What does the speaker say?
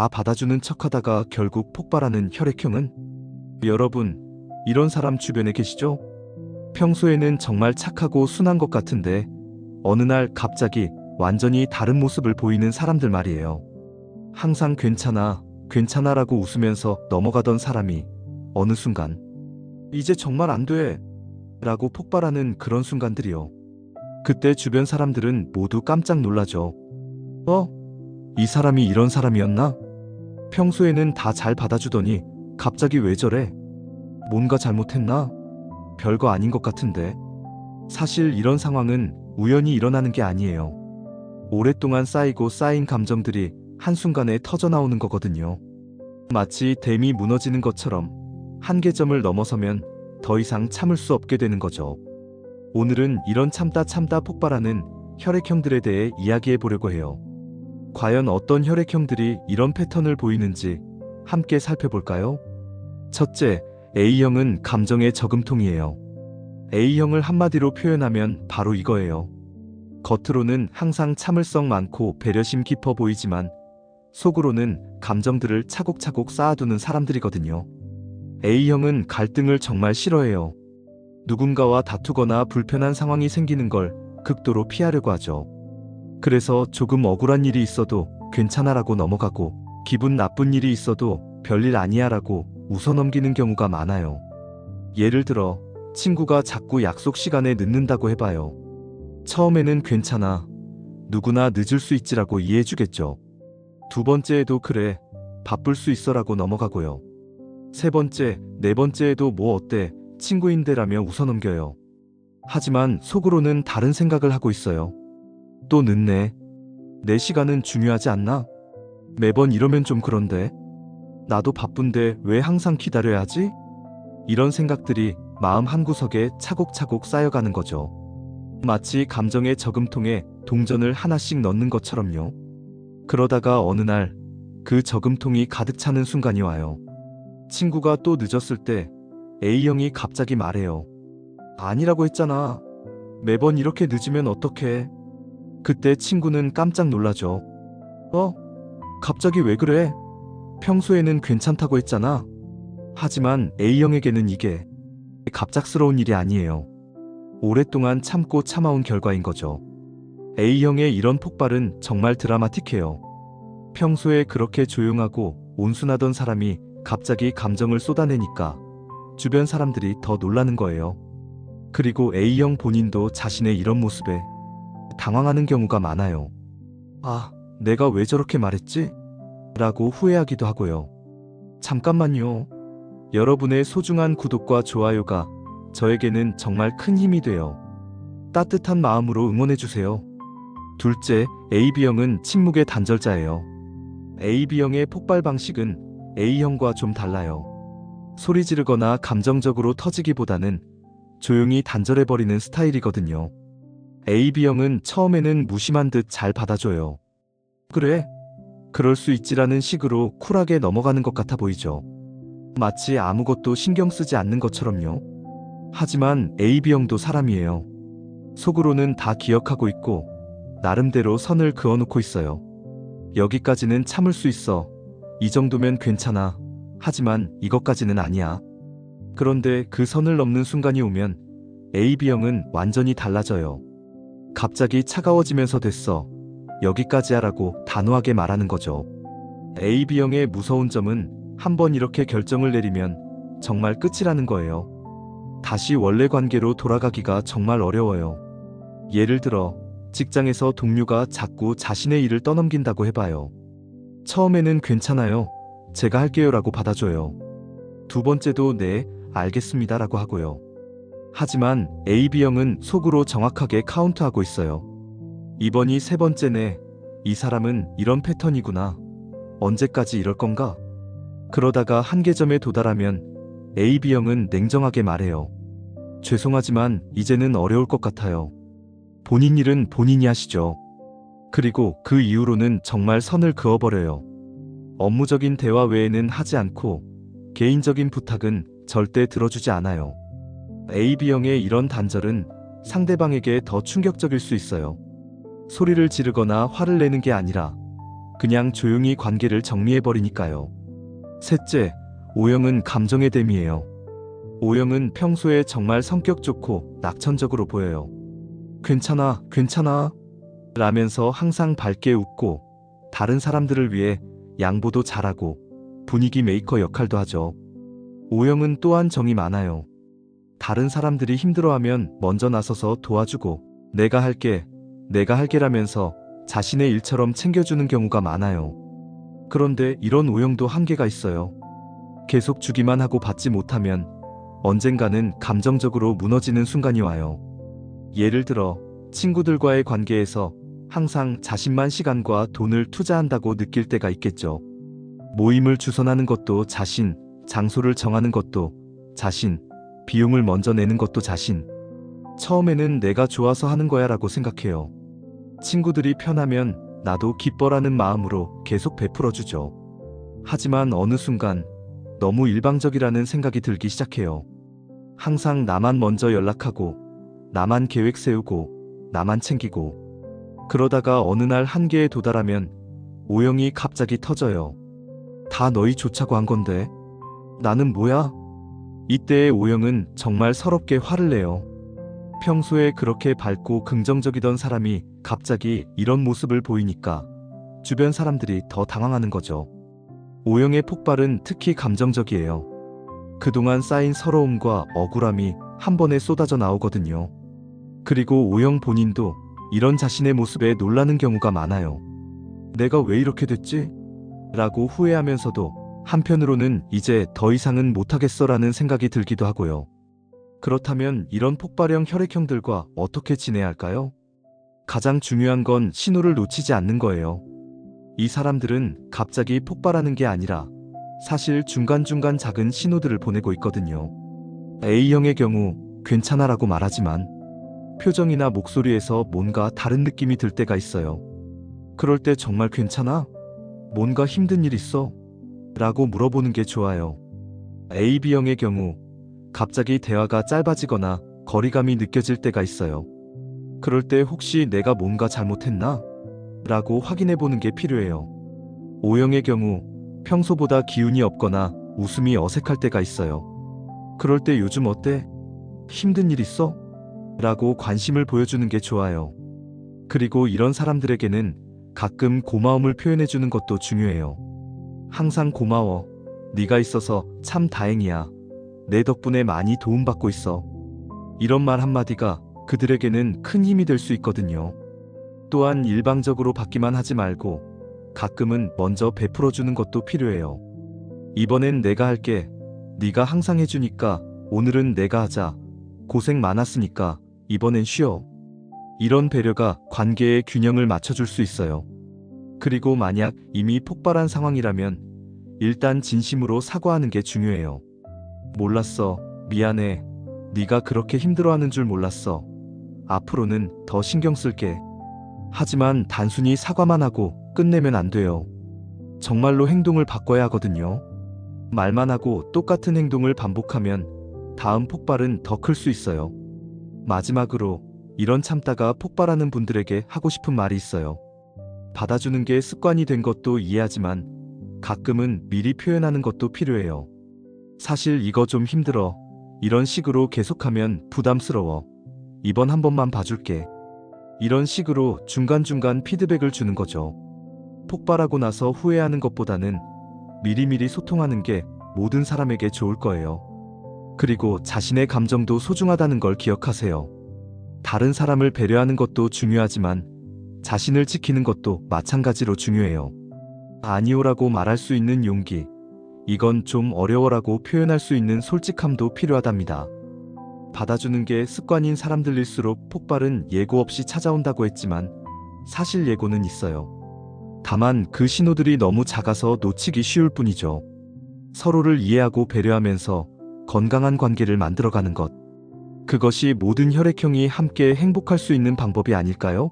다 받아주는 척하다가 결국 폭발하는 혈액형은? 여러분, 이런 사람 주변에 계시죠? 평소에는 정말 착하고 순한 것 같은데 어느 날 갑자기 완전히 다른 모습을 보이는 사람들 말이에요. 항상 괜찮아, 괜찮아라고 웃으면서 넘어가던 사람이 어느 순간 이제 정말 안 돼! 라고 폭발하는 그런 순간들이요. 그때 주변 사람들은 모두 깜짝 놀라죠. 이 사람이 이런 사람이었나? 평소에는 다 잘 받아주더니 갑자기 왜 저래? 뭔가 잘못했나? 별거 아닌 것 같은데. 사실 이런 상황은 우연히 일어나는 게 아니에요. 오랫동안 쌓이고 쌓인 감정들이 한순간에 터져나오는 거거든요. 마치 댐이 무너지는 것처럼 한계점을 넘어서면 더 이상 참을 수 없게 되는 거죠. 오늘은 이런 참다 폭발하는 혈액형들에 대해 이야기해 보려고 해요. 과연 어떤 혈액형들이 이런 패턴을 보이는지 함께 살펴볼까요? 첫째, A형은 감정의 저금통이에요. A형을 한마디로 표현하면 바로 이거예요. 겉으로는 항상 참을성 많고 배려심 깊어 보이지만 속으로는 감정들을 차곡차곡 쌓아두는 사람들이거든요. A형은 갈등을 정말 싫어해요. 누군가와 다투거나 불편한 상황이 생기는 걸 극도로 피하려고 하죠. 그래서 조금 억울한 일이 있어도 괜찮아라고 넘어가고 기분 나쁜 일이 있어도 별일 아니야라고 웃어넘기는 경우가 많아요. 예를 들어 친구가 자꾸 약속 시간에 늦는다고 해봐요. 처음에는 괜찮아, 누구나 늦을 수 있지라고 이해해주겠죠. 두 번째에도 그래, 바쁠 수 있어라고 넘어가고요. 세 번째, 네 번째에도 뭐 어때, 친구인데라며 웃어넘겨요. 하지만 속으로는 다른 생각을 하고 있어요. 또 늦네. 내 시간은 중요하지 않나? 매번 이러면 좀 그런데. 나도 바쁜데 왜 항상 기다려야 하지? 이런 생각들이 마음 한구석에 차곡차곡 쌓여가는 거죠. 마치 감정의 저금통에 동전을 하나씩 넣는 것처럼요. 그러다가 어느 날 그 저금통이 가득 차는 순간이 와요. 친구가 또 늦었을 때 A형이 갑자기 말해요. 아니라고 했잖아. 매번 이렇게 늦으면 어떡해? 그때 친구는 깜짝 놀라죠. 갑자기 왜 그래? 평소에는 괜찮다고 했잖아. 하지만 A형에게는 이게 갑작스러운 일이 아니에요. 오랫동안 참고 참아온 결과인 거죠. A형의 이런 폭발은 정말 드라마틱해요. 평소에 그렇게 조용하고 온순하던 사람이 갑자기 감정을 쏟아내니까 주변 사람들이 더 놀라는 거예요. 그리고 A형 본인도 자신의 이런 모습에 당황하는 경우가 많아요. 내가 왜 저렇게 말했지? 라고 후회하기도 하고요. 잠깐만요. 여러분의 소중한 구독과 좋아요가 저에게는 정말 큰 힘이 돼요. 따뜻한 마음으로 응원해주세요. 둘째, AB형은 침묵의 단절자예요. AB형의 폭발 방식은 A형과 좀 달라요. 소리 지르거나 감정적으로 터지기보다는 조용히 단절해버리는 스타일이거든요. AB형은 처음에는 무심한 듯 잘 받아줘요. 그래, 그럴 수 있지라는 식으로 쿨하게 넘어가는 것 같아 보이죠. 마치 아무것도 신경 쓰지 않는 것처럼요. 하지만 AB형도 사람이에요. 속으로는 다 기억하고 있고 나름대로 선을 그어놓고 있어요. 여기까지는 참을 수 있어. 이 정도면 괜찮아. 하지만 이것까지는 아니야. 그런데 그 선을 넘는 순간이 오면 AB형은 완전히 달라져요. 갑자기 차가워지면서 됐어. 여기까지 하라고 단호하게 말하는 거죠. AB형의 무서운 점은 한번 이렇게 결정을 내리면 정말 끝이라는 거예요. 다시 원래 관계로 돌아가기가 정말 어려워요. 예를 들어 직장에서 동료가 자꾸 자신의 일을 떠넘긴다고 해봐요. 처음에는 괜찮아요. 제가 할게요라고 받아줘요. 두 번째도 네, 알겠습니다라고 하고요. 하지만 AB형은 속으로 정확하게 카운트하고 있어요. 이번이 세 번째네. 이 사람은 이런 패턴이구나. 언제까지 이럴 건가? 그러다가 한계점에 도달하면 AB형은 냉정하게 말해요. 죄송하지만 이제는 어려울 것 같아요. 본인 일은 본인이 하시죠. 그리고 그 이후로는 정말 선을 그어버려요. 업무적인 대화 외에는 하지 않고 개인적인 부탁은 절대 들어주지 않아요. AB형의 이런 단절은 상대방에게 더 충격적일 수 있어요. 소리를 지르거나 화를 내는 게 아니라 그냥 조용히 관계를 정리해버리니까요. 셋째, O형은 감정의 댐이에요. O형은 평소에 정말 성격 좋고 낙천적으로 보여요. 괜찮아, 괜찮아 라면서 항상 밝게 웃고 다른 사람들을 위해 양보도 잘하고 분위기 메이커 역할도 하죠. O형은 또한 정이 많아요. 다른 사람들이 힘들어하면 먼저 나서서 도와주고 내가 할게라면서 자신의 일처럼 챙겨주는 경우가 많아요. 그런데 이런 O형도 한계가 있어요. 계속 주기만 하고 받지 못하면 언젠가는 감정적으로 무너지는 순간이 와요. 예를 들어 친구들과의 관계에서 항상 자신만 시간과 돈을 투자한다고 느낄 때가 있겠죠. 모임을 주선하는 것도 자신, 장소를 정하는 것도 자신, 비용을 먼저 내는 것도 자신. 처음에는 내가 좋아서 하는 거야 라고 생각해요. 친구들이 편하면 나도 기뻐라는 마음으로 계속 베풀어주죠. 하지만 어느 순간 너무 일방적이라는 생각이 들기 시작해요. 항상 나만 먼저 연락하고, 나만 계획 세우고, 나만 챙기고. 그러다가 어느 날 한계에 도달하면 O형이 갑자기 터져요. 다 너희 좋자고 한 건데. 나는 뭐야? 이때의 O형은 정말 서럽게 화를 내요. 평소에 그렇게 밝고 긍정적이던 사람이 갑자기 이런 모습을 보이니까 주변 사람들이 더 당황하는 거죠. O형의 폭발은 특히 감정적이에요. 그동안 쌓인 서러움과 억울함이 한 번에 쏟아져 나오거든요. 그리고 O형 본인도 이런 자신의 모습에 놀라는 경우가 많아요. 내가 왜 이렇게 됐지? 라고 후회하면서도 한편으로는 이제 더 이상은 못하겠어라는 생각이 들기도 하고요. 그렇다면 이런 폭발형 혈액형들과 어떻게 지내야 할까요? 가장 중요한 건 신호를 놓치지 않는 거예요. 이 사람들은 갑자기 폭발하는 게 아니라 사실 중간중간 작은 신호들을 보내고 있거든요. A형의 경우 괜찮아라고 말하지만 표정이나 목소리에서 뭔가 다른 느낌이 들 때가 있어요. 그럴 때 정말 괜찮아? 뭔가 힘든 일 있어? 라고 물어보는 게 좋아요. AB형의 경우 갑자기 대화가 짧아지거나 거리감이 느껴질 때가 있어요. 그럴 때 혹시 내가 뭔가 잘못했나? 라고 확인해 보는 게 필요해요. O형의 경우 평소보다 기운이 없거나 웃음이 어색할 때가 있어요. 그럴 때 요즘 어때? 힘든 일 있어? 라고 관심을 보여주는 게 좋아요. 그리고 이런 사람들에게는 가끔 고마움을 표현해 주는 것도 중요해요. 항상 고마워. 네가 있어서 참 다행이야. 내 덕분에 많이 도움받고 있어. 이런 말 한마디가 그들에게는 큰 힘이 될 수 있거든요. 또한 일방적으로 받기만 하지 말고 가끔은 먼저 베풀어주는 것도 필요해요. 이번엔 내가 할게. 네가 항상 해주니까 오늘은 내가 하자. 고생 많았으니까 이번엔 쉬어. 이런 배려가 관계의 균형을 맞춰줄 수 있어요. 그리고 만약 이미 폭발한 상황이라면 일단 진심으로 사과하는 게 중요해요. 몰랐어. 미안해. 네가 그렇게 힘들어하는 줄 몰랐어. 앞으로는 더 신경 쓸게. 하지만 단순히 사과만 하고 끝내면 안 돼요. 정말로 행동을 바꿔야 하거든요. 말만 하고 똑같은 행동을 반복하면 다음 폭발은 더 클 수 있어요. 마지막으로 이런 참다가 폭발하는 분들에게 하고 싶은 말이 있어요. 받아주는 게 습관이 된 것도 이해하지만 가끔은 미리 표현하는 것도 필요해요. 사실 이거 좀 힘들어. 이런 식으로 계속하면 부담스러워. 이번 한 번만 봐줄게. 이런 식으로 중간중간 피드백을 주는 거죠. 폭발하고 나서 후회하는 것보다는 미리미리 소통하는 게 모든 사람에게 좋을 거예요. 그리고 자신의 감정도 소중하다는 걸 기억하세요. 다른 사람을 배려하는 것도 중요하지만 자신을 지키는 것도 마찬가지로 중요해요. 아니오라고 말할 수 있는 용기, 이건 좀 어려워라고 표현할 수 있는 솔직함도 필요하답니다. 받아주는 게 습관인 사람들일수록 폭발은 예고 없이 찾아온다고 했지만 사실 예고는 있어요. 다만 그 신호들이 너무 작아서 놓치기 쉬울 뿐이죠. 서로를 이해하고 배려하면서 건강한 관계를 만들어가는 것. 그것이 모든 혈액형이 함께 행복할 수 있는 방법이 아닐까요?